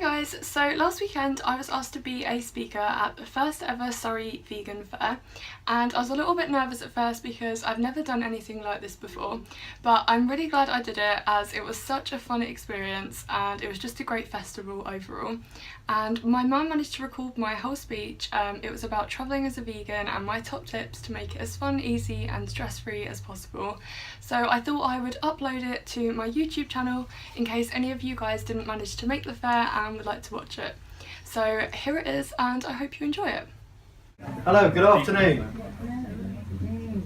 guys, so last weekend I was asked to be a speaker at the first ever Surrey Vegan Fair, and I was a little bit nervous at first because I've never done anything like this before, but I'm really glad I did it as it was such a fun experience and it was just a great festival overall. And my mum managed to record my whole speech. It was about travelling as a vegan and my top tips to make it as fun, easy and stress-free as possible. So I thought I would upload it to my YouTube channel in case any of you guys didn't manage to make the fair and would like to watch it. So here it is and I hope you enjoy it. Hello, good afternoon.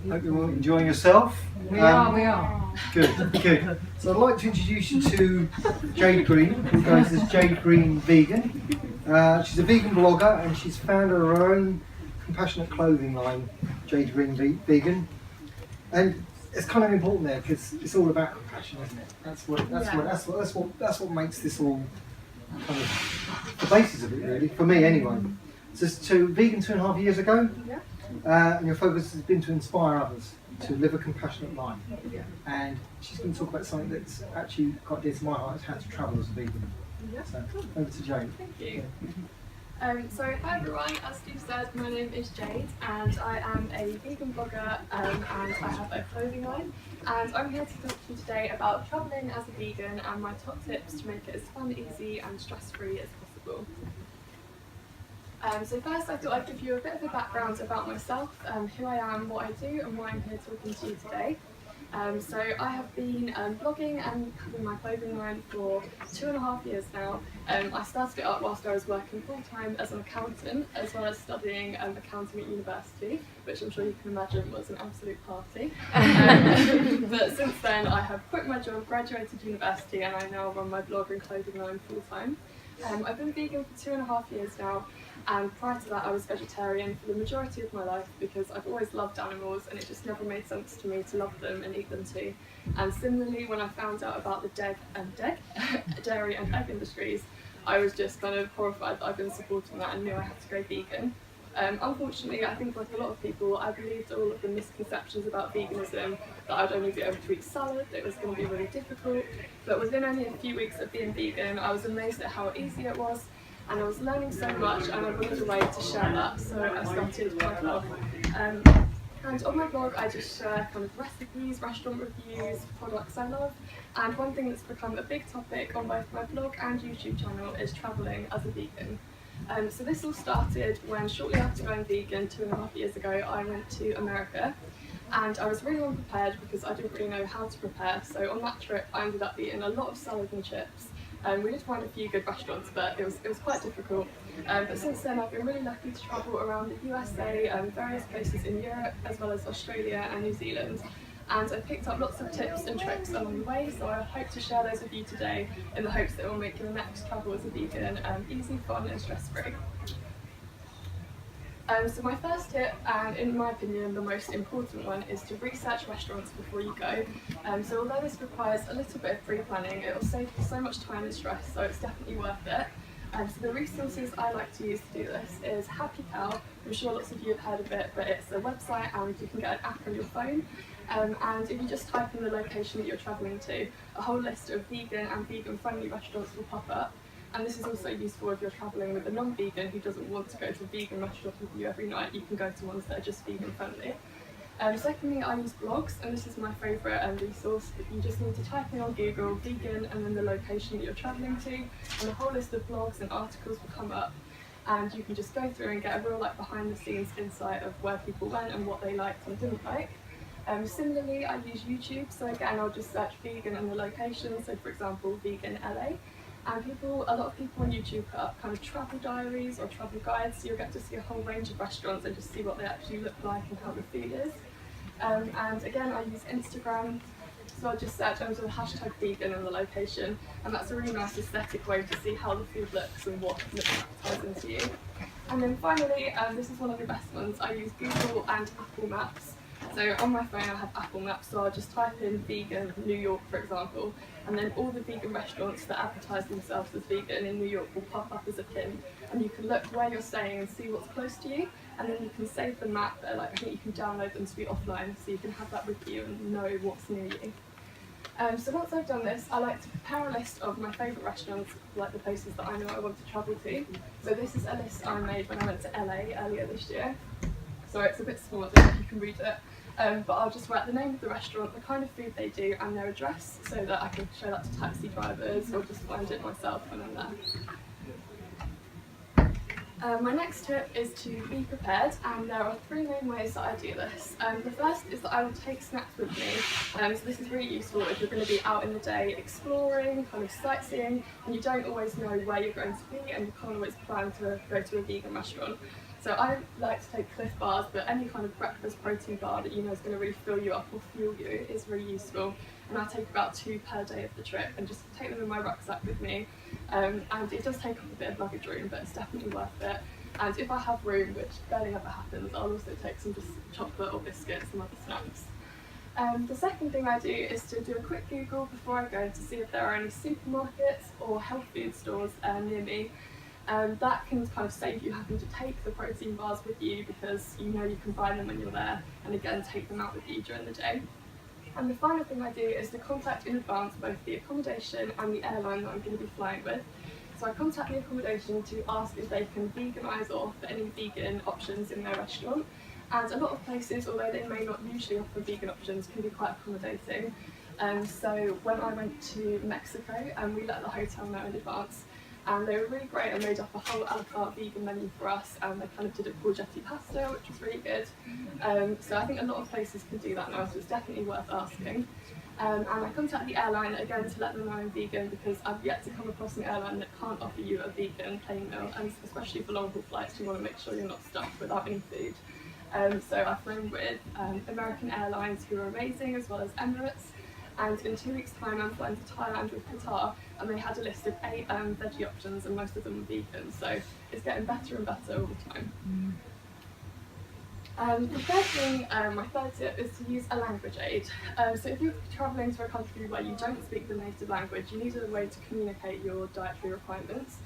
Hope you're all enjoying yourself. We are. Good, good. So I'd like to introduce you to Jade Green, who goes as Jade Green Vegan. She's a vegan blogger and she's founded her own compassionate clothing line, Jade Green Vegan. And it's kind of important there because it's all about compassion, isn't it? That's what makes this all kind of the basis of it, really, for me anyway. So it's vegan 2.5 years ago, and your focus has been to inspire others to live a compassionate life. And she's going to talk about something that's actually quite dear to my heart, is how to travel as a vegan. So over to Jade. Thank you. So hi everyone, as Steve said, my name is Jade and I am a vegan blogger and I have a clothing line, and I'm here to talk to you today about travelling as a vegan and my top tips to make it as fun, easy and stress-free as possible. So first I thought I'd give you a bit of a background about myself, who I am, what I do and why I'm here talking to you today. So I have been blogging and having my clothing line for 2.5 years now. I started it up whilst I was working full-time as an accountant, as well as studying accounting at university, which I'm sure you can imagine was an absolute party. But since then I have quit my job, graduated university, and I now run my blog and clothing line full-time. I've been vegan for 2.5 years now, and prior to that I was vegetarian for the majority of my life because I've always loved animals and it just never made sense to me to love them and eat them too. And similarly, when I found out about the dairy and egg industries, I was just kind of horrified that I've been supporting that and knew I had to go vegan. Unfortunately, I think like a lot of people, I believed all of the misconceptions about veganism, that I'd only be able to eat salad, that it was going to be really difficult, but within only a few weeks of being vegan I was amazed at how easy it was, and I was learning so much and I wanted a way to share that, so I started my blog. And on my blog I just share kind of recipes, restaurant reviews, products I love, and one thing that's become a big topic on both my blog and YouTube channel is travelling as a vegan. So this all started when shortly after going vegan 2.5 years ago I went to America, and I was really unprepared because I didn't really know how to prepare, so on that trip I ended up eating a lot of salad and chips. We did find a few good restaurants, but it was quite difficult. But since then I've been really lucky to travel around the USA, various places in Europe, as well as Australia and New Zealand. And I picked up lots of tips and tricks along the way, so I hope to share those with you today in the hopes that it will make your next travel as a vegan easy, fun and stress-free. So my first tip, and in my opinion the most important one, is to research restaurants before you go. So although this requires a little bit of pre-planning, it will save you so much time and stress, so it's definitely worth it. So the resources I like to use to do this is Happy Cow. I'm sure lots of you have heard of it, but it's a website and you can get an app on your phone. And if you just type in the location that you're travelling to, a whole list of vegan and vegan-friendly restaurants will pop up. And this is also useful if you're travelling with a non-vegan who doesn't want to go to a vegan restaurant with you every night. You can go to ones that are just vegan-friendly. Secondly, I use blogs, and this is my favourite resource. You just need to type in on Google vegan and then the location that you're travelling to, and a whole list of blogs and articles will come up, and you can just go through and get a real behind-the-scenes insight of where people went and what they liked and didn't like. Similarly, I use YouTube, so again I'll just search vegan and the location, so for example vegan LA, and a lot of people on YouTube put up kind of travel diaries or travel guides, so you'll get to see a whole range of restaurants and just see what they actually look like and how the food is. And again I use Instagram, so I'll just search under the hashtag vegan and the location, and that's a really nice aesthetic way to see how the food looks and what looks appetizing to you. And then finally, this is one of the best ones, I use Google and Apple Maps. So on my phone I have Apple Maps, so I'll just type in vegan New York for example, and then all the vegan restaurants that advertise themselves as vegan in New York will pop up as a pin, and you can look where you're staying and see what's close to you, and then you can save the map, I think you can download them to be offline so you can have that with you and know what's near you. So once I've done this, I like to prepare a list of my favourite restaurants, like the places that I know I want to travel to. So this is a list I made when I went to LA earlier this year. So it's a bit small, I don't know if you can read it. But I'll just write the name of the restaurant, the kind of food they do, and their address, so that I can show that to taxi drivers or just find it myself when I'm there. My next tip is to be prepared, and there are 3 main ways that I do this. The first is that I will take snacks with me, so this is really useful if you're going to be out in the day exploring, kind of sightseeing, and you don't always know where you're going to be and you can't always plan to go to a vegan restaurant. So I like to take Cliff bars, but any kind of breakfast protein bar that you know is going to really fill you up or fuel you is really useful. And I take about 2 per day of the trip and just take them in my rucksack with me. And it does take up a bit of luggage room, but it's definitely worth it. And if I have room, which barely ever happens, I'll also take some just chocolate or biscuits and other snacks. The second thing I do is to do a quick Google before I go to see if there are any supermarkets or health food stores near me. That can kind of save you having to take the protein bars with you, because you know you can buy them when you're there, and again take them out with you during the day. And the final thing I do is to contact in advance both the accommodation and the airline that I'm going to be flying with. So I contact the accommodation to ask if they can veganise or offer any vegan options in their restaurant. And a lot of places, although they may not usually offer vegan options, can be quite accommodating. So when I went to Mexico, we let the hotel know in advance, and they were really great and made up a whole a la carte vegan menu for us, and they kind of did a courgette pasta, which was really good. So I think a lot of places can do that now, so it's definitely worth asking. And I contact the airline again to let them know I'm vegan, because I've yet to come across an airline that can't offer you a vegan plain meal, and especially for long haul flights you want to make sure you're not stuck without any food. So I've flown with American Airlines, who are amazing, as well as Emirates. And in 2 weeks' time I'm flying to Thailand with Qatar, and they had a list of 8 veggie options, and most of them were vegan, so it's getting better and better all the time. The third thing, my third tip, is to use a language aid. So if you're travelling to a country where you don't speak the native language, you need a way to communicate your dietary requirements.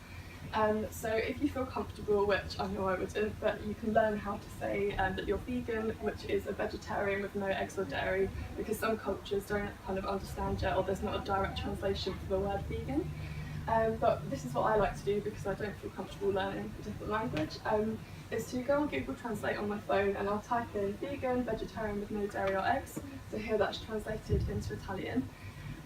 So if you feel comfortable, which I know I wouldn't, but you can learn how to say that you're vegan, which is a vegetarian with no eggs or dairy, because some cultures don't kind of understand yet, or there's not a direct translation for the word vegan. But this is what I like to do because I don't feel comfortable learning a different language, is to go on Google Translate on my phone, and I'll type in vegan, vegetarian with no dairy or eggs. So here that's translated into Italian.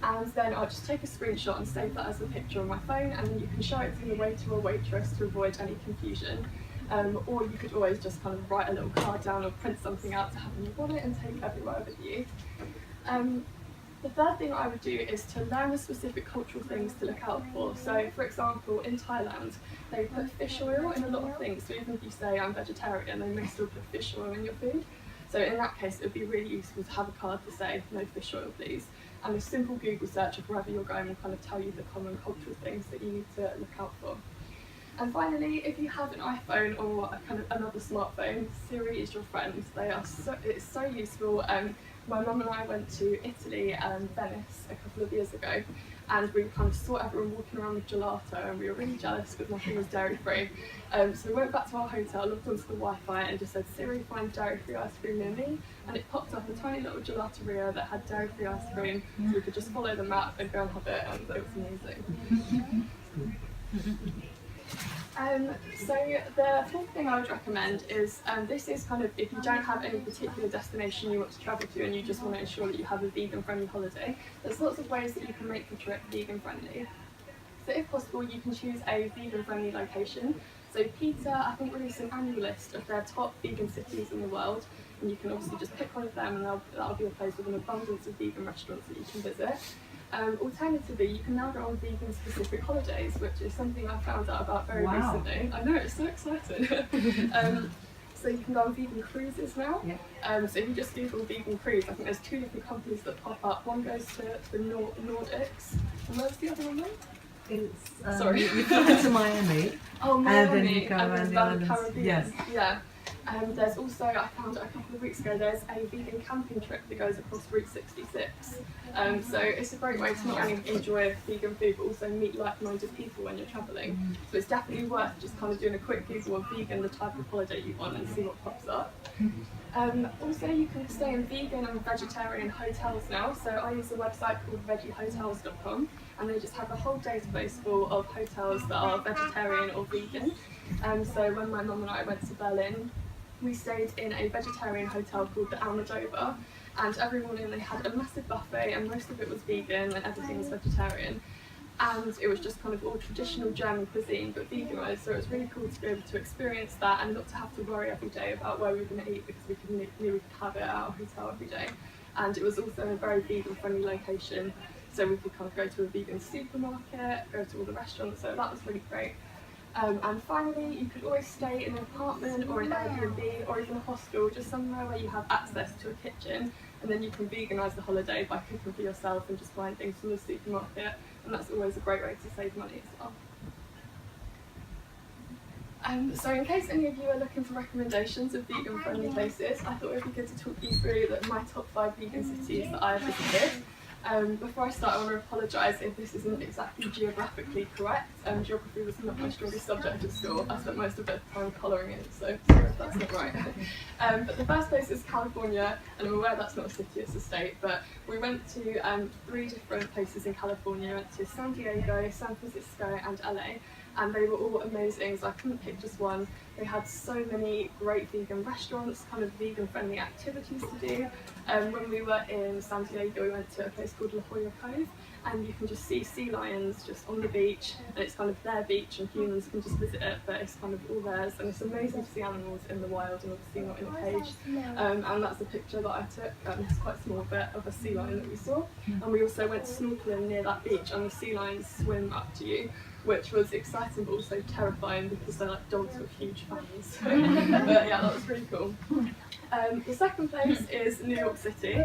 And then I'll just take a screenshot and save that as a picture on my phone, and then you can show it to the waiter or waitress to avoid any confusion. Or you could always just kind of write a little card down or print something out to have in your wallet and take everywhere with you. The third thing I would do is to learn the specific cultural things to look out for. So for example, in Thailand, they put fish oil in a lot of things, so even if you say I'm vegetarian, they may still put fish oil in your food. So in that case, it would be really useful to have a card to say, no fish oil please. And a simple Google search of wherever you're going will kind of tell you the common cultural things that you need to look out for. And finally, if you have an iPhone or a kind of another smartphone, Siri is your friend. It's so useful. My mum and I went to Italy and Venice a couple of years ago, and we kind of saw everyone walking around with gelato, and we were really jealous because nothing was dairy free. So we went back to our hotel, looked onto the Wi-Fi and just said, Siri, find dairy free ice cream near me, and it popped up a tiny little gelateria that had dairy free ice cream, so we could just follow the map and go and have it, and it was amazing. So the fourth thing I would recommend is, this is kind of if you don't have any particular destination you want to travel to and you just want to ensure that you have a vegan friendly holiday, there's lots of ways that you can make the trip vegan friendly. So if possible, you can choose a vegan friendly location. So PETA, I think, released an annual list of their top vegan cities in the world, and you can obviously just pick one of them, and that'll be a place with an abundance of vegan restaurants that you can visit. Alternatively, you can now go on vegan-specific holidays, which is something I found out about very recently. I know, it's so exciting. So you can go on vegan cruises now. Yeah. So if you just Google vegan cruise, I think there's 2 different companies that pop up. One goes to the Nordics, and where's the other one then? It's, sorry. You fly to Miami. Oh, Miami, and then you go around the islands. Caribbean. Yes. Yeah. There's also, I found it a couple of weeks ago, there's a vegan camping trip that goes across Route 66. So it's a great way to not only enjoy vegan food, but also meet like-minded people when you're travelling. So it's definitely worth just kind of doing a quick Google of vegan, the type of holiday you want, and see what pops up. Also, you can stay in vegan and vegetarian hotels now. So I use a website called veggiehotels.com, and they just have a whole database full of hotels that are vegetarian or vegan. So when my mum and I went to Berlin, we stayed in a vegetarian hotel called the Almodovar, and every morning they had a massive buffet, and most of it was vegan and everything was vegetarian. And it was just kind of all traditional German cuisine but veganised, so it was really cool to be able to experience that and not to have to worry every day about where we were going to eat, because knew we could have it at our hotel every day. And it was also a very vegan friendly location, so we could kind of go to a vegan supermarket, go to all the restaurants, so that was really great. And finally, you could always stay in an apartment or an Airbnb or even a hostel, just somewhere where you have access to a kitchen, and then you can veganise the holiday by cooking for yourself and just buying things from the supermarket, and that's always a great way to save money as well. So in case any of you are looking for recommendations of vegan friendly places, I thought it would be good to talk you through my top 5 vegan cities that I have visited. Before I start, I want to apologise if this isn't exactly geographically correct. Geography was not my strongest subject at school. I spent most of the time colouring it, so sorry if that's not right. But the first place is California, and I'm aware that's not a city, it's a state, but we went to 3 different places in California. We went to San Diego, San Francisco and LA, and they were all amazing, so I couldn't pick just one. They had so many great vegan restaurants, kind of vegan friendly activities to do. When we were in San Diego, we went to a place called La Jolla Cove, and you can just see sea lions just on the beach, and it's kind of their beach and humans can just visit it, but it's kind of all theirs, and it's amazing to see animals in the wild and obviously not in a cage. And that's a picture that I took. It's quite a small bit of a sea lion that we saw, and we also went snorkeling near that beach, and the sea lions swim up to you, which was exciting but also terrifying because they're like dogs with huge fangs. But yeah, that was pretty cool. The second place is New York City.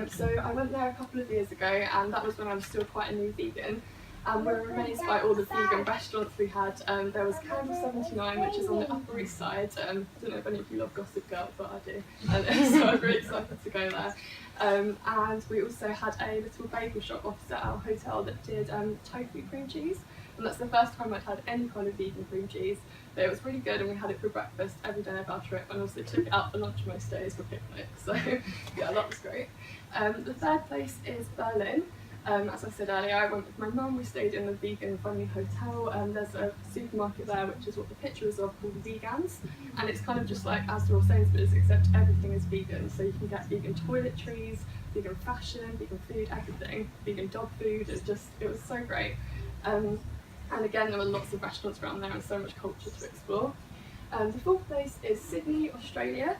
So I went there a couple of years ago, and that was when I was still quite a new vegan. And we were amazed by all the vegan restaurants we had. There was Candle 79, which is on the Upper East Side. I don't know if any of you love Gossip Girl, but I do. So I was really excited to go there. And we also had a little bagel shop opposite our hotel that did tofu cream cheese. And that's the first time I'd had any kind of vegan cream cheese. But it was really good, and we had it for breakfast every day of our trip, and also took it out for lunch most days for picnics. So yeah, that was great. The third place is Berlin. As I said earlier, I went with my mum. We stayed in a vegan friendly hotel, and there's a supermarket there, which is what the picture is of, called Vegans, and it's kind of just like Asda or Sainsbury's, except everything is vegan. So you can get vegan toiletries, vegan fashion, vegan food, everything, vegan dog food. It was so great. And again, there were lots of restaurants around there and so much culture to explore. The fourth place is Sydney, Australia.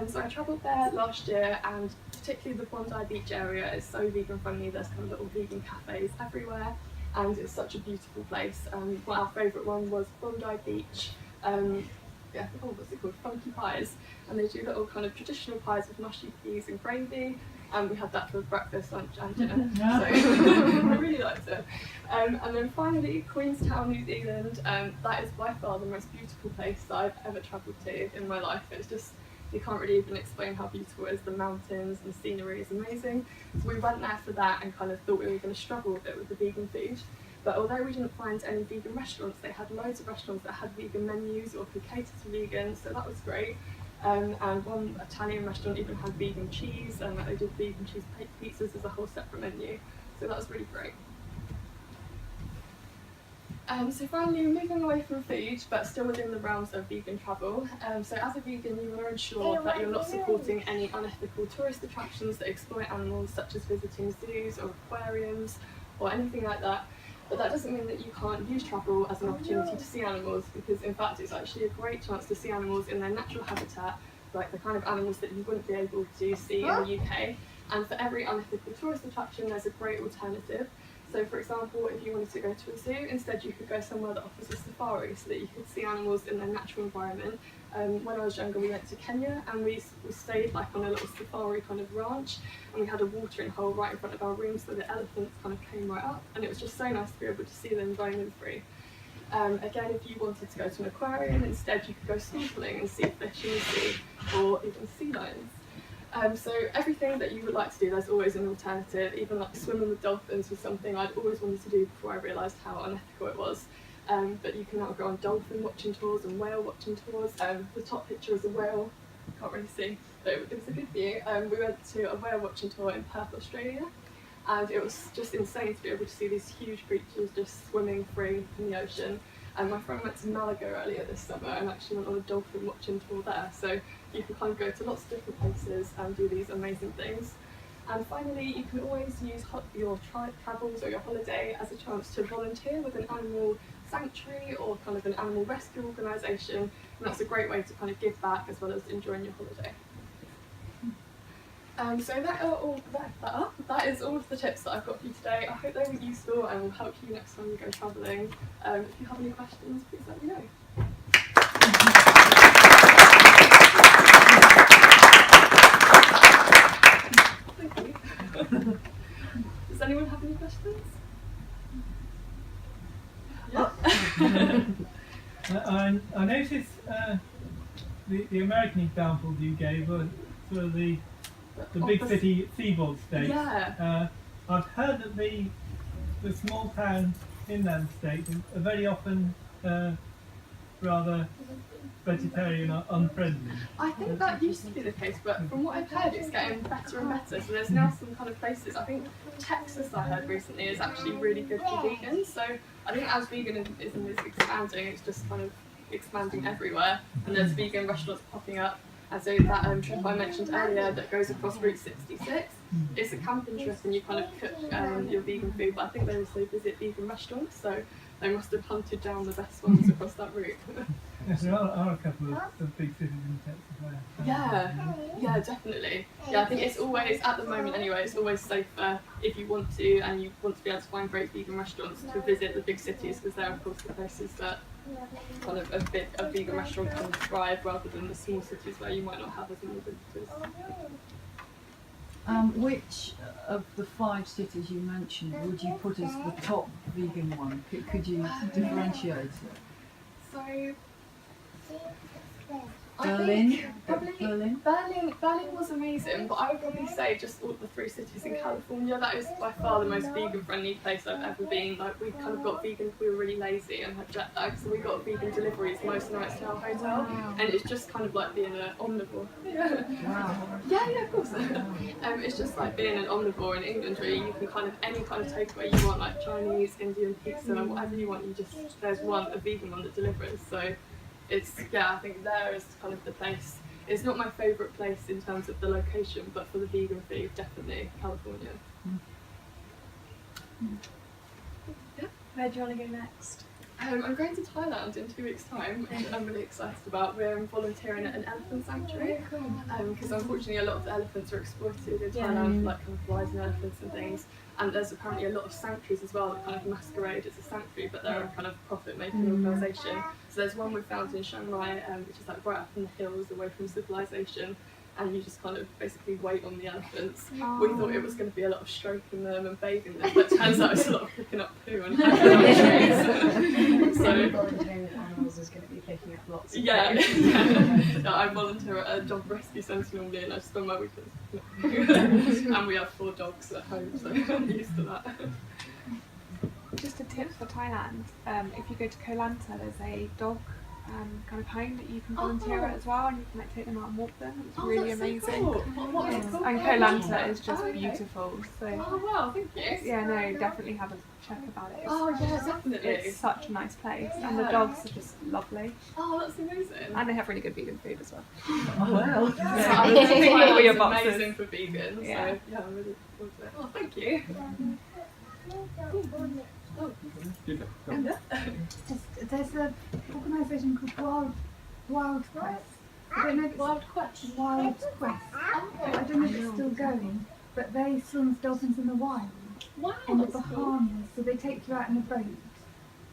So I travelled there last year, and particularly the Bondi Beach area is so vegan friendly. There's kind of little vegan cafes everywhere, and it's such a beautiful place. Our favourite one was Bondi Beach. What's it called? Funky Pies, and they do little kind of traditional pies with mushy peas and gravy. And we had that for breakfast, lunch and dinner, so I really liked it. And then finally, Queenstown, New Zealand. That is by far the most beautiful place that I've ever travelled to in my life. It's just, you can't really even explain how beautiful it is. The mountains and the scenery is amazing. So we went there for that and kind of thought we were going to struggle a bit with the vegan food. But although we didn't find any vegan restaurants, they had loads of restaurants that had vegan menus or could cater to vegans, so that was great. And one Italian restaurant even had vegan cheese, and they did vegan cheese pizzas as a whole separate menu, so that was really great. So finally, moving away from food, but still within the realms of vegan travel. So as a vegan, you want to ensure that you're not supporting any unethical tourist attractions that exploit animals, such as visiting zoos or aquariums or anything like that. But that doesn't mean that you can't use travel as an opportunity to see animals, because in fact it's actually a great chance to see animals in their natural habitat, like the kind of animals that you wouldn't be able to see in the UK. And for every unethical tourist attraction, there's a great alternative. So for example, if you wanted to go to a zoo, instead you could go somewhere that offers a safari, so that you could see animals in their natural environment. When I was younger, we went to Kenya, and we stayed like on a little safari kind of ranch, and we had a watering hole right in front of our room, so the elephants kind of came right up, and it was just so nice to be able to see them roaming free. Again, if you wanted to go to an aquarium, instead you could go snorkeling and see fish in the sea, or even sea lions. So everything that you would like to do, there's always an alternative. Even like swimming with dolphins was something I'd always wanted to do before I realised how unethical it was. But you can now go on dolphin watching tours and whale watching tours. The top picture is a whale can't really see, but it was a good view. We went to a whale watching tour in Perth, Australia, and it was just insane to be able to see these huge creatures just swimming free in the ocean. And my friend went to Malaga earlier this summer and actually went on a dolphin watching tour there, so you can kind of go to lots of different places and do these amazing things. And finally, you can always use your travels or your holiday as a chance to volunteer with an animal sanctuary or kind of an animal rescue organisation, and that's a great way to kind of give back as well as enjoying your holiday. So that is all of the tips that I've got for you today. I hope they were useful and will help you next time you go travelling. If you have any questions, please let me know. Thank you. Does anyone have any questions? Yeah. I noticed the American example you gave was sort of the big city seaboard states. Yeah. I've heard that the small town inland states are very often rather vegetarian or unfriendly. I think that used to be the case, but from what I've heard, it's getting better and better. So there's now some kind of places. I think Texas, I heard recently, is actually really good for vegans. So I think as veganism is expanding, it's just kind of expanding everywhere, and there's vegan restaurants popping up. And so that trip I mentioned earlier that goes across Route 66, it's a camping trip and you kind of cook your vegan food, but I think they also visit vegan restaurants, so they must have hunted down the best ones across that route. Yes, there are a couple of big cities in Texas there. Yeah, definitely. Yeah, I think it's always, at the moment anyway, it's always safer if you want to and you want to be able to find great vegan restaurants to visit the big cities, because they're of course the places that kind of a vegan restaurant can thrive, rather than the small cities where you might not have as many visitors. Which of the 5 cities you mentioned would you put as the top vegan one? Could you differentiate it? So, Berlin? I think probably Berlin was amazing, but I would probably say just all the 3 cities in California. That is by far the most vegan friendly place I've ever been. Like, we kind of got vegan, we were really lazy and had jet lag, so we got vegan deliveries most nights to our hotel, and it's just kind of like being an omnivore. Wow. Yeah, of course. It's just like being an omnivore in England, really. You can kind of, any kind of takeaway you want, like Chinese, Indian, pizza, whatever you want, there's a vegan one that delivers. So it's, I think there is kind of the place. It's not my favourite place in terms of the location, but for the vegan food, definitely California. Yeah. Where do you want to go next? I'm going to Thailand in 2 weeks' time, which I'm really excited about. We're volunteering at an elephant sanctuary, because unfortunately a lot of the elephants are exploited in Thailand, like kind of rising elephants and things. And there's apparently a lot of sanctuaries as well that kind of masquerade as a sanctuary, but they're a kind of profit-making organisation. So there's one we found in Chiang Mai, which is like right up in the hills, away from civilization, and you just kind of basically wait on the elephants. We thought it was going to be a lot of stroking them and bathing them, but it turns out it's a lot of picking up poo and trees. So volunteering with animals is going to be picking up lots of yeah. No, I volunteer at a dog rescue centre normally, and I spend my weekends. And we have 4 dogs at home, so I'm used to that. Just a tip for Thailand, if you go to Koh Lanta, there's a dog kind of home that you can volunteer at as well, and you can like take them out and walk them. It's really that's amazing. So cool. What is it called? And Koh Lanta is just beautiful. So oh wow, thank you. yeah, no, definitely have a check about it. Oh yeah, definitely. It's such a nice place, and the dogs are just lovely. Oh, that's amazing. And they have really good vegan food as well. Oh, well. Yeah, I think Thailand's Your boxes. amazing for vegans. Yeah. So yeah, I'm really looking forward to it. Oh, thank you. There's an organisation called Wild Quest. I don't know if it's Wild Quest. Wild Quest. I don't know if it's still going, but they swim with dolphins in the wild Wow, in the that's cool. Bahamas. So they take you out in a boat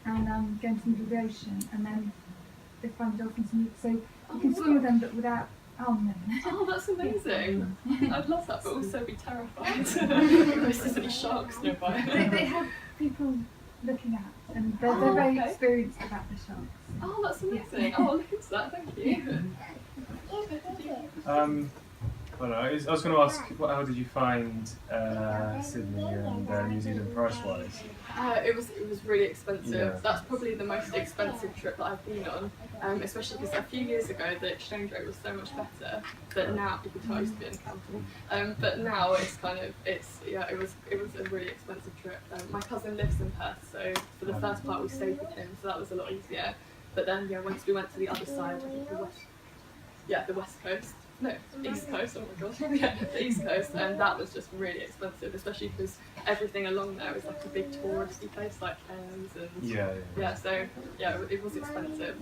and go into the middle of the ocean, and then they find dolphins and so you can swim with them but without harming them. Oh, that's amazing. I'd love that, but also be terrified. If there's any sharks nearby. They have people looking at, and they're very okay. experienced about the sharks. Oh, that's amazing. Oh, look into that. Thank you. I was going to ask, how did you find Sydney and New Zealand price-wise? It was really expensive. Yeah. That's probably the most expensive trip that I've been on, especially because a few years ago the exchange rate was so much better. But now you can tell I used to be in accounting. But now it's it was a really expensive trip. My cousin lives in Perth, so for the first part we stayed with him, so that was a lot easier. But then once we went to the other side, I think the west coast. No, East Coast, oh my god. Yeah, the East Coast, and that was just really expensive, especially because everything along there is like a big touristy place, like Cairns and so it was expensive,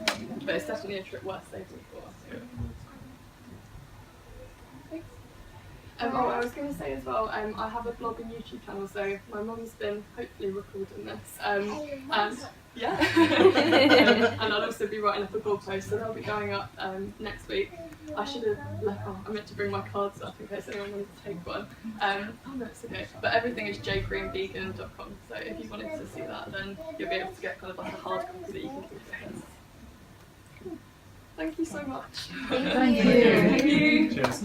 but it's definitely a trip worth saving for. Thanks. I was going to say as well, I have a blog and YouTube channel, so my mum's been hopefully recording this, and and I'll also be writing up a blog post, so they'll be going up next week. I should have I meant to bring my cards up in case anyone wanted to take one. No, it's okay. But everything is jadegreenvegan.com, so if you wanted to see that, then you'll be able to get kind of like a hard copy that you can keep your hands. Thank you so much. Thank you. Thank you. Cheers.